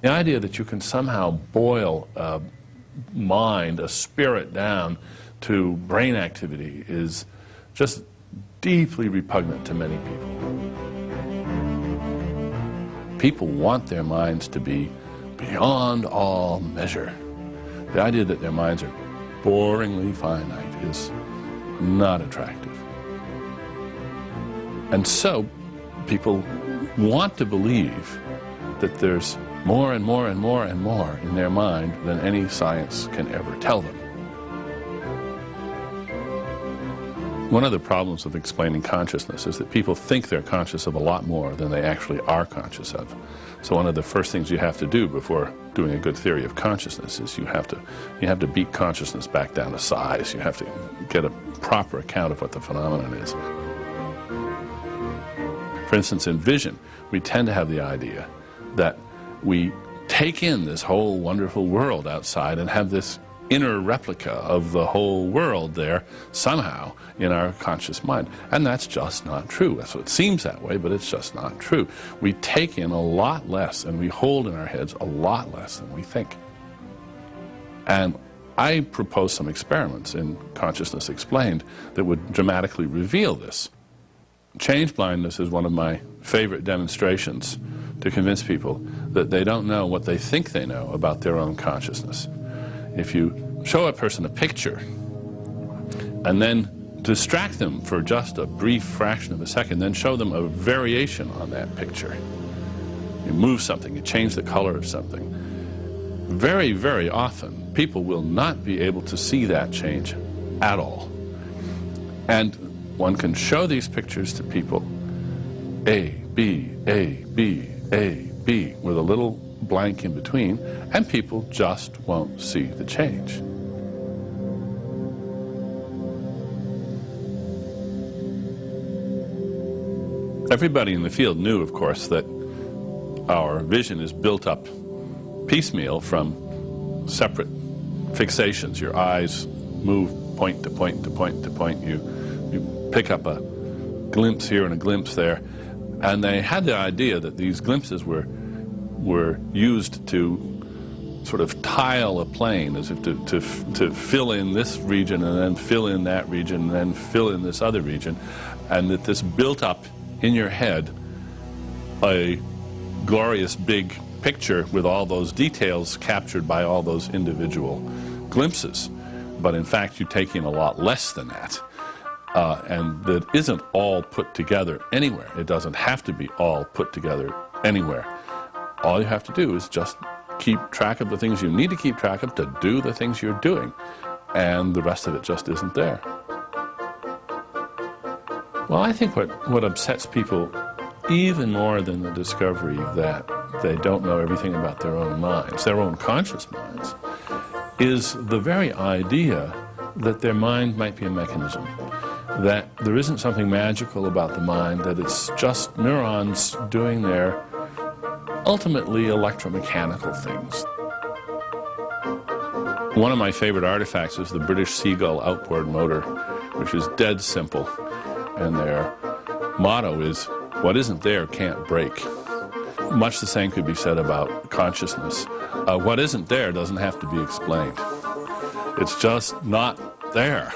The idea that you can somehow boil a mind, a spirit down to brain activity is just deeply repugnant to many people. People want their minds to be beyond all measure. The idea that their minds are boringly finite is not attractive. And so people want to believe that there's more and more and more and more in their mind than any science can ever tell them. One of the problems with explaining consciousness is that people think they're conscious of a lot more than they actually are conscious of. So one of the first things you have to do before doing a good theory of consciousness is you have to beat consciousness back down to size. You have to get a proper account of what the phenomenon is. For instance, in vision, we tend to have the idea that we take in this whole wonderful world outside and have this inner replica of the whole world there somehow in our conscious mind. And that's just not true. So it seems that way, but it's just not true. We take in a lot less and we hold in our heads a lot less than we think. And I propose some experiments in Consciousness Explained that would dramatically reveal this. Change blindness is one of my favorite demonstrations to convince people that they don't know what they think they know about their own consciousness. If you show a person a picture and then distract them for just a brief fraction of a second, then show them a variation on that picture. You move something, you change the color of something. Very, very often, people will not be able to see that change at all. And one can show these pictures to people, A, B, A, B, A, B, with a little blank in between, and people just won't see the change. Everybody in the field knew, of course, that our vision is built up piecemeal from separate fixations. Your eyes move point to point to point to point. You pick up a glimpse here and a glimpse there. And they had the idea that these glimpses were used to sort of tile a plane, as if to fill in this region and then fill in that region and then fill in this other region, and that this built up in your head a glorious big picture with all those details captured by all those individual glimpses. But in fact, you take in a lot less than that. And that isn't all put together anywhere. It doesn't have to be all put together anywhere. All you have to do is just keep track of the things you need to keep track of to do the things you're doing, and the rest of it just isn't there. Well, I think what upsets people even more than the discovery that they don't know everything about their own minds, their own conscious minds, is the very idea that their mind might be a mechanism, that there isn't something magical about the mind, that it's just neurons doing their ultimately electromechanical things. One of my favorite artifacts is the British Seagull outboard motor, which is dead simple, and their motto is, "What isn't there can't break." Much the same could be said about consciousness. What isn't there doesn't have to be explained. It's just not there.